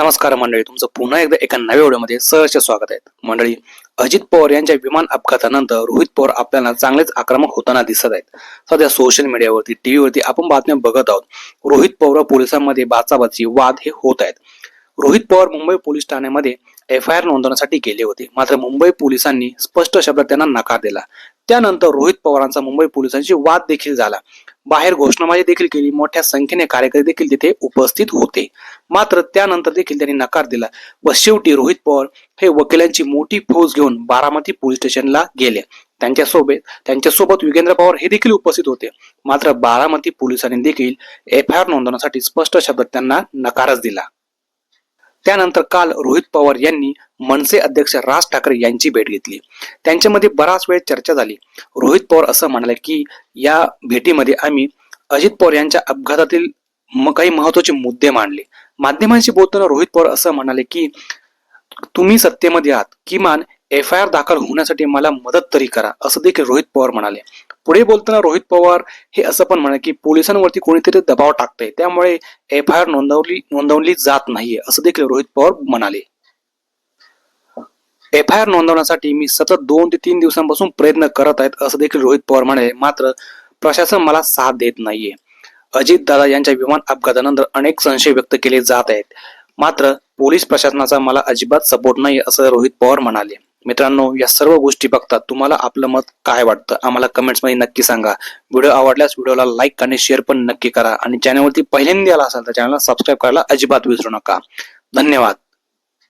नमस्कार मंडळी, तुमचं पुन्हा एकदा एका नव्या व्हिडिओमध्ये सहर्ष स्वागत आहे. मंडळी, अजित पवार यांच्या विमान अपघातानंतर रोहित पवार आपल्याला चांगलेच आक्रमक होताना दिसत आहेत. सध्या सोशल मीडियावरती, टीव्हीवरती आपण बातम्या बघत आहोत. रोहित पवार व पोलिसांमध्ये बाचाबाची वाद हे होत आहेत. रोहित पवार मुंबई पोलीस ठाण्यामध्ये FIR नोंदवण्यासाठी गेले होते, मात्र मुंबई पोलिसांनी स्पष्ट शब्दात त्यांना नकार दिला. त्यानंतर रोहित पवारांचा मुंबई पोलिसांशी वाद देखील झाला. बाहेर घोषणाबाजी देखील केली. मोठ्या संख्येने कार्यकर्ते देखील तिथे उपस्थित होते. मात्र त्यानंतर देखील त्यांनी नकार दिला व शेवटी रोहित पवार हे वकिलांची मोठी फौज घेऊन बारामती पोलीस स्टेशनला गेले. त्यांच्यासोबत विजेंद्र पवार हे देखील उपस्थित होते. मात्र बारामती पोलिसांनी देखील FIR नोंदवण्यासाठी स्पष्ट शब्दात त्यांना नकारच दिला. त्यानंतर काल रोहित पवार यांनी मनसे अध्यक्ष राज ठाकरे यांची भेट घेतली. त्यांच्यामध्ये बराच वेळ चर्चा झाली. रोहित पवार असं म्हणाले की या भेटीमध्ये आम्ही अजित पवार यांच्या अपघातातील काही महत्वाचे मुद्दे मांडले. माध्यमांशी बोलताना रोहित पवार असं म्हणाले की तुम्ही सत्तेमध्ये आहात, किमान FIR दाखल होण्यासाठी मला मदत तरी करा, असं देखील रोहित पवार म्हणाले. पुढे बोलताना रोहित पवार हे असं पण म्हणाले की पोलिसांवरती कोणीतरी दबाव टाकतंय, त्यामुळे FIR नोंदवली जात नाहीये, असं देखील रोहित पवार म्हणाले. FIR नोंदवण्यासाठी मी सतत 2 ते 3 दिवसांपासून प्रयत्न करत आहेत, असं देखील रोहित पवार म्हणाले. मात्र प्रशासन मला साथ देत नाहीये. अजित दादा यांच्या विमान अपघातानंतर अनेक संशय व्यक्त केले जात आहेत, मात्र पोलीस प्रशासनाचा मला अजिबात सपोर्ट नाही, असं रोहित पवार म्हणाले. मित्रांनो, या सर्व गोष्टी बघता तुम्हाला आपलं मत काय वाटतं आम्हाला कमेंट्समध्ये नक्की सांगा. व्हिडिओ आवडल्यास व्हिडिओला लाईक आणि शेअर पण नक्की करा आणि चॅनलवरती पहिल्यांदा आला असाल तर चॅनलला सबस्क्राईब करायला अजिबात विसरू नका. धन्यवाद.